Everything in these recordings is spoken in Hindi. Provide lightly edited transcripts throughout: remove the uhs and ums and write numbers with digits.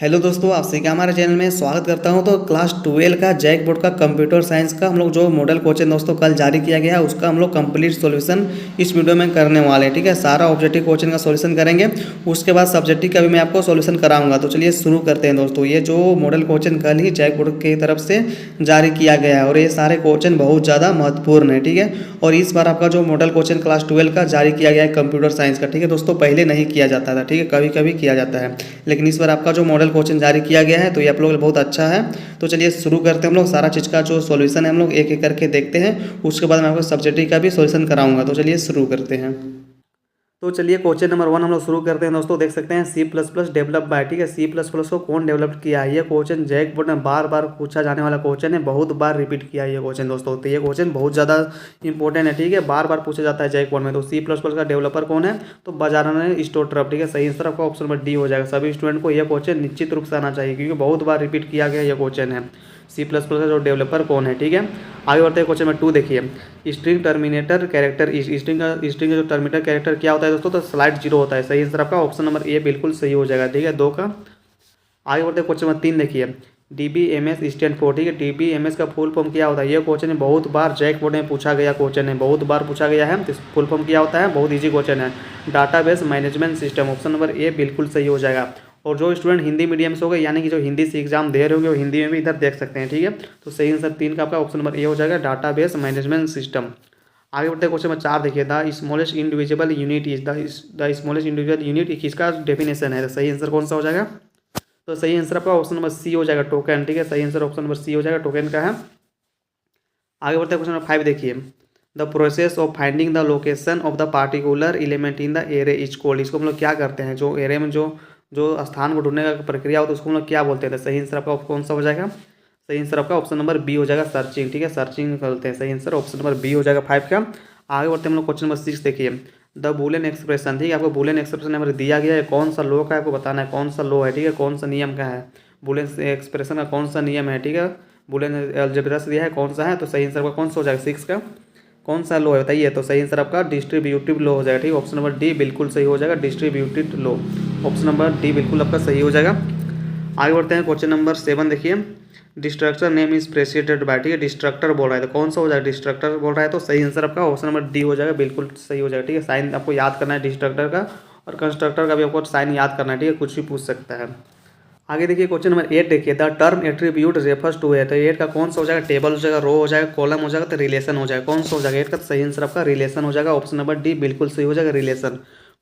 हेलो दोस्तों, आप सभी का हमारे चैनल में स्वागत करता हूं। तो क्लास 12 का जैक बोर्ड का कंप्यूटर साइंस का हम लोग जो मॉडल क्वेश्चन दोस्तों कल जारी किया गया है उसका हम लोग कंप्लीट सॉल्यूशन इस वीडियो में करने वाले हैं। ठीक है, सारा ऑब्जेक्टिव क्वेश्चन का सॉल्यूशन करेंगे, उसके बाद सब्जेक्टिव का भी मैं आपको सॉल्यूशन कराऊंगा। तो चलिए शुरू करते हैं दोस्तों। ये जो मॉडल क्वेश्चन कल ही जैक बोर्ड की तरफ से जारी किया गया है और ये सारे क्वेश्चन बहुत ज़्यादा महत्वपूर्ण है। ठीक है, और इस बार आपका जो मॉडल क्वेश्चन क्लास 12 का जारी किया गया है कंप्यूटर साइंस का, ठीक है दोस्तों, पहले नहीं किया जाता था। ठीक है, कभी कभी किया जाता है, लेकिन इस बार आपका जो मॉडल क्वेश्चन जारी किया गया है तो ये आप लोग बहुत अच्छा है। तो चलिए शुरू करते हैं हम लोग। सारा चीज़ का जो सॉल्यूशन है हम लोग एक एक करके देखते हैं, उसके बाद मैं आपको सब्जेक्टिव का भी सॉल्यूशन कराऊंगा। तो चलिए शुरू करते हैं। तो चलिए क्वेश्चन नंबर 1 हम लोग शुरू करते हैं दोस्तों। देख सकते हैं C plus plus develop by. ठीक है, सी प्लस प्लस को कौन डेवलप किया है? ये क्वेश्चन जैक बोर्ड में बार बार पूछा जाने वाला क्वेश्चन है, बहुत बार रिपीट किया है ये क्वेश्चन दोस्तों। तो ये क्वेश्चन बहुत ज़्यादा इंपॉर्टेंट है। ठीक है, बार बार पूछा जाता है जैक बोर्ड में। तो सी प्लस प्लस का डेवलपर कौन है? तो बजारन स्टोरट्रप। ठीक है, सही आंसर आपका ऑप्शन नंबर डी हो जाएगा। सभी स्टूडेंट को यह क्वेश्चन निश्चित रूप से आना चाहिए, क्योंकि बहुत बार रिपीट किया गया ये क्वेश्चन है। सी प्लस प्लस का जो डेवलपर कौन है? ठीक है, आगे बढ़ते हैं। क्वेश्चन नंबर 2 देखिए, स्ट्रिंग टर्मिनेटर कैरेक्टर। स्ट्रिंग का जो टर्मिनेटर कैरेक्टर क्या होता है दोस्तों? तो स्लाइड जीरो होता है। सही आंसर आपका ऑप्शन नंबर ए बिल्कुल सही हो जाएगा। ठीक है, 2 का। आगे बढ़ते हैं। क्वेश्चन नंबर 3 देखिए, DBMS स्टैंड फॉर। ठीक है, DBMS का फुल फॉर्म क्या होता है? ये क्वेश्चन बहुत बार जैक बोर्ड में पूछा गया क्वेश्चन है, बहुत बार पूछा गया है। तो फुल फॉर्म क्या होता है? बहुत ईजी क्वेश्चन है, database management system. Option number A बिल्कुल सही हो जाएगा। और जो स्टूडेंट हिंदी मीडियम से हो गए, यानी कि जो हिंदी से एग्जाम दे रहे होंगे, वो हिंदी में भी इधर देख सकते हैं। ठीक है, तो सही आंसर 3 का आपका ऑप्शन नंबर ए हो जाएगा, डाटाबेस मैनेजमेंट सिस्टम। आगे बढ़ते हैं। क्वेश्चन नंबर 4 देखिए, the smallest individual unit is the smallest individual unit किसका डेफिनेशन है? तो सही आंसर कौन सा हो जाएगा? तो सही आंसर आपका ऑप्शन नंबर सी हो जाएगा, टोकन। ठीक है, सही आंसर ऑप्शन नंबर सी हो जाएगा, टोकन का है। आगे बढ़ते हैं। क्वेश्चन नंबर 5 देखिए, the process of finding the location of the particular element in the array is called. इसको हम लोग क्या करते हैं? जो एरे में जो जो स्थान को ढूंढने का प्रक्रिया होता है उसको हम लोग क्या बोलते हैं? तो सही आंसर आपका कौन सा हो जाएगा? सही आंसर आपका ऑप्शन नंबर बी हो जाएगा, सर्चिंग। ठीक है, सर्चिंग करते हैं। सही आंसर ऑप्शन नंबर बी हो जाएगा 5 का। आगे बढ़ते हैं हम लोग। क्वेश्चन नंबर 6 देखिए, द बूलियन एक्सप्रेशन। ठीक है, आपको बूलियन एक्सप्रेशन नंबर दिया गया है, कौन सा लॉ का है आपको बताना है, कौन सा लॉ है। ठीक है, कौन सा नियम का है, बूलियन एक्सप्रेशन का कौन सा नियम है। ठीक है, बूलियन अलजेब्रा से दिया है, कौन सा है? तो सही आंसर आपका कौन सा हो जाएगा? 6 का। कौन सा लॉ है बताइए? तो सही आंसर आपका डिस्ट्रीब्यूटिव लॉ हो जाएगा। ठीक है, ऑप्शन नंबर डी बिल्कुल सही हो जाएगा, distributive law. Option number D बिल्कुल आपका सही हो जाएगा। आगे बढ़ते हैं। क्वेश्चन नंबर 7 देखिए, destructor name is president bye. ठीक है, डिस्ट्रक्टर बोल रहा है तो कौन सा हो जाएगा? डिस्ट्रक्टर बोल रहा है तो सही आंसर आपका ऑप्शन नंबर डी हो जाएगा, बिल्कुल सही हो जाएगा। ठीक है, साइन आपको याद करना है डिस्ट्रक्टर का, और कंस्ट्रक्टर का भी आपको साइन याद करना है। ठीक है, कुछ भी पूछ सकता है। आगे देखिए, क्वेश्चन नंबर 8 देखिए, the term attribute refers to है। तो 8 का कौन सा हो जाएगा? टेबल हो जाएगा, रो हो जाएगा, कॉलम हो जाएगा, तो रिलेशन हो जाएगा। कौन सा हो जाएगा? 8 का सही आंसर आपका रिलेशन हो जाएगा, ऑप्शन नंबर डी बिल्कुल सही हो जाएगा, रिलेशन।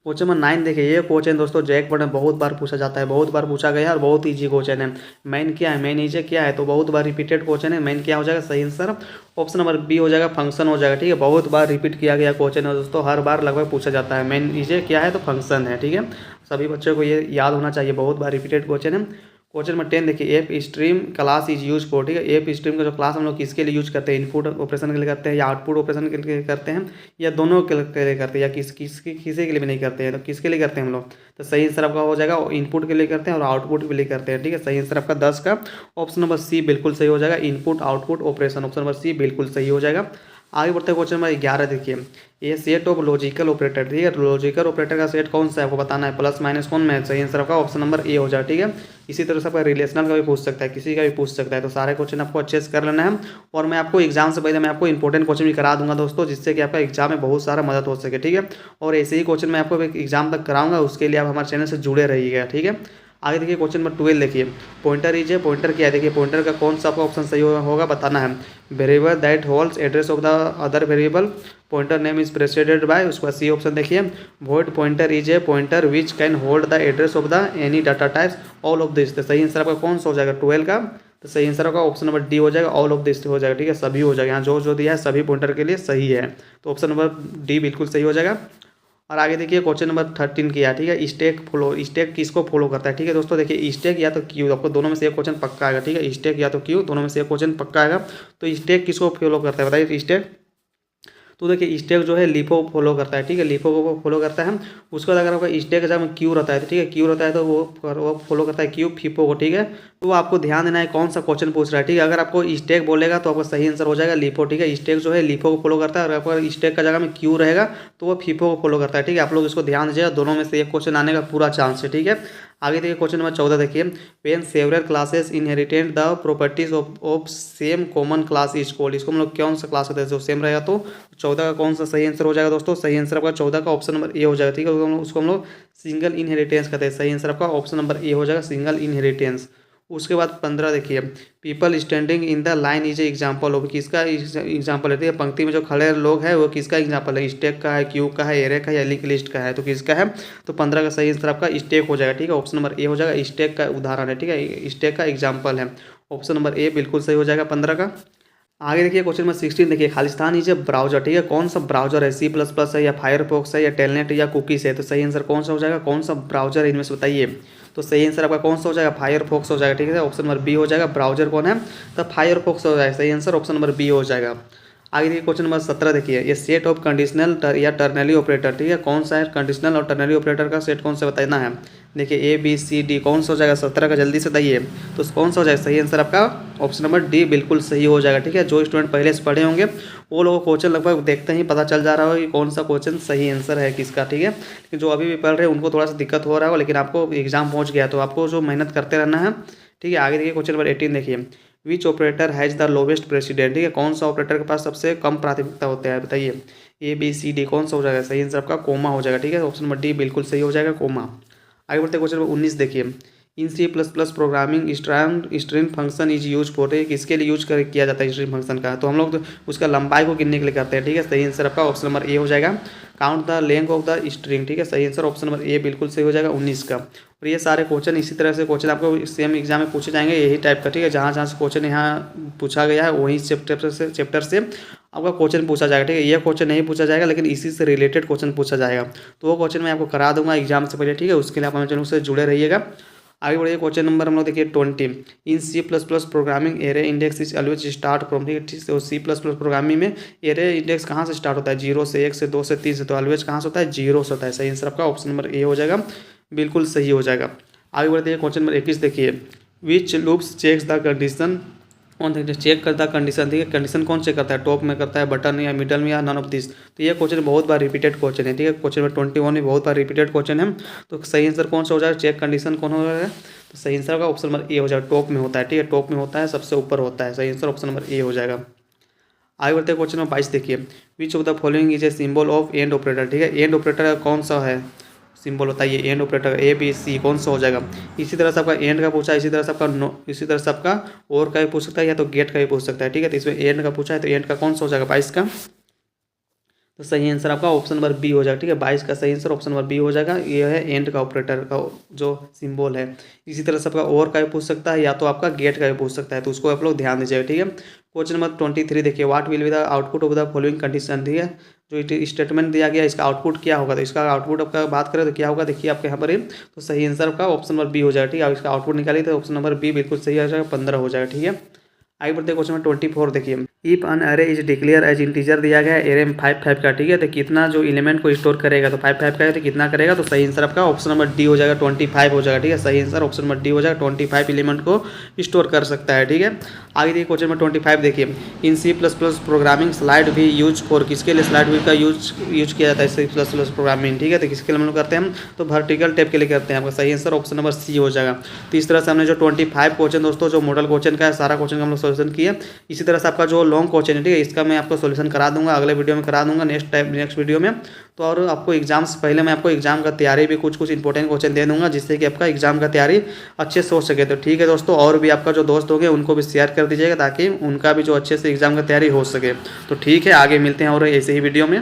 क्वेश्चन नंबर 9 देखिए, ये क्वेश्चन दोस्तों जैक बोर्ड में बहुत बार पूछा जाता है, बहुत बार पूछा गया है और बहुत ईजी क्वेश्चन है। मेन क्या है, मेन ईजी क्या है? तो बहुत बार रिपीटेड क्वेश्चन है। मेन क्या हो जाएगा? सही आंसर ऑप्शन नंबर बी हो जाएगा, फंक्शन हो जाएगा। ठीक है, बहुत बार रिपीट किया गया क्वेश्चन है दोस्तों, हर बार लगभग पूछा जाता है। मेन ईजी क्या है? तो फंक्शन है। ठीक है, सभी बच्चों को ये याद होना चाहिए, बहुत बार रिपीटेड क्वेश्चन है। क्वेश्चन नंबर 10 देखिए, F stream class is use for. ठीक है, एफ स्ट्रीम का जो क्लास हम लोग किसके लिए यूज करते हैं? इनपुट ऑपरेशन के लिए करते हैं, या आउटपुट ऑपरेशन के लिए करते हैं, या दोनों के लिए करते हैं, या किसी के लिए भी नहीं करते हैं? तो किसके लिए करते हैं हम लोग? तो सही आंसर आपका हो जाएगा, इनपुट के लिए करते हैं और आउटपुट के लिए करते हैं। ठीक है, सही आंसर आपका 10 का ऑप्शन नंबर सी बिल्कुल सही हो जाएगा, input output operation. Option number C बिल्कुल सही हो जाएगा। आगे बढ़ते हैं। क्वेश्चन नंबर 11 देखिए, ये सेट ऑफ लॉजिकल ऑपरेटर। ठीक है, लॉजिकल ऑपरेटर का सेट कौन सा है आपको बताना है, प्लस माइनस कौन में है? सही आंसर आपका ऑप्शन नंबर ए हो जाए। ठीक है, इसी तरह से आपका रिलेशनल का भी पूछ सकता है, किसी का भी पूछ सकता है। तो सारे क्वेश्चन आपको अच्छे से कर लेना है, और मैं आपको एग्जाम से पहले मैं आपको इंपॉर्टेंट क्वेश्चन भी करा दूंगा दोस्तों, जिससे कि आपका एग्जाम में बहुत सारा मदद हो सके। ठीक है, और ऐसे ही क्वेश्चन मैं आपको एग्जाम तक कराऊंगा, उसके लिए आप हमारे चैनल से जुड़े रहिएगा। ठीक है, आगे देखिए, क्वेश्चन नंबर 12 देखिए, पॉइंटर इज ए। पॉइंटर क्या है? देखिए, पॉइंटर का कौन सा आपका ऑप्शन सही होगा बताना है। Variable that holds address of the other variable, pointer name is president bye. उसका सी ऑप्शन देखिए, void pointer is a pointer which can hold the address of the any data types, all of this. तो सही आंसर आपका कौन सा हो जाएगा? 12 का। तो सही आंसर आपका ऑप्शन नंबर डी हो जाएगा, ऑल ऑफ दिस हो जाएगा। ठीक है, सभी हो जाएगा, यहाँ जो जो दिया है सभी पॉइंटर के लिए सही है, तो ऑप्शन नंबर डी बिल्कुल सही हो जाएगा। और आगे देखिए, क्वेश्चन नंबर 13 किया। ठीक है, स्टैक फॉलो, स्टैक किसको फॉलो करता है? ठीक है दोस्तों, देखिए स्टैक या तो क्यू, आपको दोनों में से एक क्वेश्चन पक्का आएगा। ठीक है, स्टैक या तो क्यू, दोनों में से एक क्वेश्चन पक्का आएगा। तो स्टैक किसको फॉलो करता है बताइए? स्टैक तो देखिए, स्टैक जो है लिफो फॉलो करता है। ठीक है, लिफो को फॉलो करता है। उसके बाद अगर आपका स्टैक एग्जाम में क्यू रहता है, तो ठीक है, क्यू रहता है तो वो फॉलो करता है क्यू फीफो को। ठीक है, तो वो आपको ध्यान देना है कौन सा क्वेश्चन पूछ रहा है। ठीक है, अगर आपको स्टैक बोलेगा तो आपका सही आंसर हो जाएगा लिफो। ठीक है, स्टैक जो है लिफो को फॉलो करता है, और आपका स्टैक का जगह में क्यू रहेगा तो वो फीफो को फॉलो करता है। ठीक है, आप लोग इसको ध्यान दीजिएगा, दोनों में से एक क्वेश्चन आने का पूरा चांस है। ठीक है, आगे देखिए क्वेश्चन नंबर 14 देखिए, when several classes inherited the properties of same common class is called. इसको हम लोग कौन सा क्लास कहते हैं जो सेम रहेगा, तो 14 का कौन सा सही आंसर हो जाएगा दोस्तों, सही आंसर आपका 14 का ऑप्शन नंबर ए हो जाएगा, ठीक है। उसको हम लोग सिंगल इनहेरिटेंस कहते हैं, सही आंसर आपका ऑप्शन नंबर ए हो जाएगा, सिंगल इनहेरिटेंस। उसके बाद 15 देखिए, people standing in the line is a example of, किसका एग्जाम्पल है, पंक्ति में जो खड़े लोग हैं वो किसका एग्जाम्पल है, स्टैक का है, क्यू का है, एरे का है या लिंक लिस्ट का है, तो किसका है, तो 15 का सही आंसर आपका स्टैक हो जाएगा, ठीक है। ऑप्शन नंबर ए हो जाएगा, स्टैक का उदाहरण है, ठीक है, स्टैक का एग्जाम्पल है, ऑप्शन नंबर ए बिल्कुल सही हो जाएगा 15 का। आगे देखिए क्वेश्चन नंबर 16 देखिए, खालिस्तान इज ए ब्राउजर, ठीक है, कौन सा ब्राउजर है, C++ है या फायरफॉक्स है या टेलनेट या कुकीज है, तो सही आंसर कौन सा हो जाएगा, कौन सा ब्राउजर है इनमें से बताइए, तो सही आंसर आपका कौन सा हो जाएगा, फायरफॉक्स हो जाएगा, ठीक है, ऑप्शन नंबर बी हो जाएगा। ब्राउजर कौन है, तो फायरफॉक्स हो जाएगा, सही आंसर ऑप्शन नंबर बी हो जाएगा। आगे देखिए क्वेश्चन नंबर 17 देखिए, ये सेट ऑफ कंडीशनल या टर्नरी ऑपरेटर, ठीक है, कौन सा है कंडीशनल और टर्नरी ऑपरेटर का सेट कौन सा बताना है, देखिए A B C D कौन सा हो जाएगा 17 का, जल्दी से बताइए, तो कौन सा हो जाएगा, सही आंसर आपका ऑप्शन नंबर डी बिल्कुल सही हो जाएगा, ठीक है। जो स्टूडेंट पहले से पढ़े होंगे वो लोगों को क्वेश्चन लगभग देखते ही पता चल जा रहा होगा कि कौन सा क्वेश्चन सही आंसर है किसका, ठीक है। लेकिन जो अभी भी पढ़ रहे हैं उनको थोड़ा सा दिक्कत हो रहा होगा, लेकिन आपको एग्जाम पहुँच गया तो आपको जो मेहनत करते रहना है, ठीक है। आगे देखिए क्वेश्चन नंबर 18 देखिए, which operator has the lowest president, ठीक है, कौन सा ऑपरेटर के पास सबसे कम प्राथमिकता होता है बताइए, A B C D कौन सा हो जाएगा, सही आंसर आपका कोमा हो जाएगा, ठीक है, ऑप्शन नंबर डी बिल्कुल सही हो जाएगा, कोमा। आगे बढ़ते क्वेश्चन नंबर 19 देखिए, इन C++ programming string function is use for, किसके लिए यूज किया जाता है स्ट्रिंग फंक्शन का, तो हम लोग तो उसका लंबाई को गिनने के लिए करते हैं, ठीक है, सही आंसर आपका ऑप्शन नंबर ए हो जाएगा। Count the length of the string, ठीक है, सही आंसर ऑप्शन नंबर ए बिल्कुल सही हो जाएगा 19 का। और ये सारे क्वेश्चन इसी तरह से क्वेश्चन आपको सेम एग्जाम में पूछे जाएंगे यही टाइप का, ठीक है, जहाँ जहाँ से क्वेश्चन यहाँ पूछा गया है वही चैप्टर से आपका क्वेश्चन पूछा जाएगा, ठीक है। ये क्वेश्चन नहीं पूछा जाएगा लेकिन इसी से रिलेटेड क्वेश्चन पूछा जाएगा, तो वो क्वेश्चन मैं आपको करा दूंगा एग्जाम से पहले, ठीक है, उसके लिए आप हमारे चैनल से जुड़े रहिएगा। आगे बढ़िए क्वेश्चन नंबर हम लोग देखिए 20, इन C++ programming array index is always start from, ठीक है, तो C++ प्रोग्रामिंग में एरे इंडेक्स कहाँ से स्टार्ट होता है, 0 से 1 से 2 से 3 से, तो ऑलवेज कहाँ से होता है, 0 से होता है, सही आंसर आपका ऑप्शन नंबर ए हो जाएगा, बिल्कुल सही हो जाएगा। आगे बढ़ते हैं क्वेश्चन नंबर 21 देखिए, विच लूप्स चेक्स द कंडीशन कौन चेक करता है कंडीशन, ठीक है, कंडीशन कौन चेक करता है, टॉप में करता है, बटन या मिडल में या नन ऑफ दिस, तो ये क्वेश्चन बहुत बार रिपीटेड क्वेश्चन है, ठीक है, क्वेश्चन नंबर 21 में बहुत बार रिपीटेड क्वेश्चन है, तो सही आंसर कौन सा हो जाएगा, चेक कंडीशन कौन हो जाएगा, तो सही आंसर का ऑप्शन नंबर ए हो जाएगा, टॉप में होता है, ठीक है, टॉप में होता है, सबसे ऊपर होता है, सही आंसर ऑप्शन नंबर ए हो जाएगा। आगे बढ़ते हैं क्वेश्चन नंबर 22 देखिए, which of the following is a symbol of and operator, ठीक है, एंड ऑपरेटर कौन सा है सिंबल बताइए, and operator A B C कौन सा हो जाएगा। इसी तरह से आपका एंड का पूछा है, इसी तरह से आपका नो, इसी तरह से आपका और का भी पूछ सकता है या तो गेट का भी पूछ सकता है, ठीक है, तो इसमें एंड का पूछा है तो एंड का कौन सा हो जाएगा 22 का, तो सही आंसर आपका ऑप्शन नंबर बी हो जाएगा, ठीक है, 22 का सही आंसर ऑप्शन नंबर बी हो जाएगा, ये है एंड का ऑपरेटर का जो सिंबल है। इसी तरह से आपका और का भी पूछ सकता है या तो आपका गेट का भी पूछ सकता है, तो उसको आप लोग ध्यान दीजिएगा, ठीक है। क्वेश्चन नंबर 23 देखिए, what will be the output of the following condition, ठीक है, जो स्टेटमेंट दिया गया इसका आउटपुट क्या होगा, तो इसका आउटपुट आपका बात करें तो क्या होगा, देखिए आपके यहाँ पर, तो सही आंसर आपका ऑप्शन नंबर बी हो जाएगा, ठीक है, इसका आउटपुट निकालिए तो ऑप्शन नंबर बी बिल्कुल सही आ जाएगा, 15 हो जाएगा, ठीक है। आगे बढ़ते क्वेश्चन नंबर 24 देखिए, इफ अन अरे इज डिक्लेयर एज इंटीजर दिया गया है एरे में 5 का, ठीक है, तो कितना जो एलिमेंट को स्टोर करेगा, तो 5 का है तो कितना करेगा, तो सही आंसर आपका ऑप्शन नंबर डी हो जाएगा, 25 हो जाएगा, ठीक है, सही आंसर ऑप्शन नंबर डी हो जाएगा, 25 एलिमेंट को स्टोर कर सकता है, ठीक है। आगे देखिए क्वेश्चन नंबर 25 देखिए, इन C++ प्रोग्रामिंग स्लाइड भी यूज फॉर, किसके लिए स्लाइड भी का यूज किया जाता है C++ प्रोग्रामिंग, ठीक है, तो किसके लिए हम लोग करते हैं, तो वर्टिकल टैब के लिए करते हैं, आपका सही आंसर ऑप्शन नंबर सी हो जाएगा। तो इस तरह से हमने जो 25 क्वेश्चन दोस्तों जो मॉडल क्वेश्चन का है सारा क्वेश्चन का हम लोग सोल्यूशन किए। इसी तरह से आपका जो लॉन्ग क्वेश्चन है, ठीक है, इसका मैं आपको सोल्यूशन करा दूंगा अगले वीडियो में, करा दूंगा नेक्स्ट वीडियो में। तो और आपको एग्जाम से पहले मैं आपको एग्जाम का तैयारी भी कुछ इंपॉर्टेंट क्वेश्चन दे दूंगा जिससे कि आपका एग्जाम का तैयारी अच्छे से हो सके। तो ठीक है दोस्तों, और भी आपका जो दोस्त होंगे उनको भी शेयर कर दीजिएगा ताकि उनका भी जो अच्छे से एग्जाम का तैयारी हो सके। तो ठीक है, आगे मिलते हैं और ऐसे ही वीडियो में।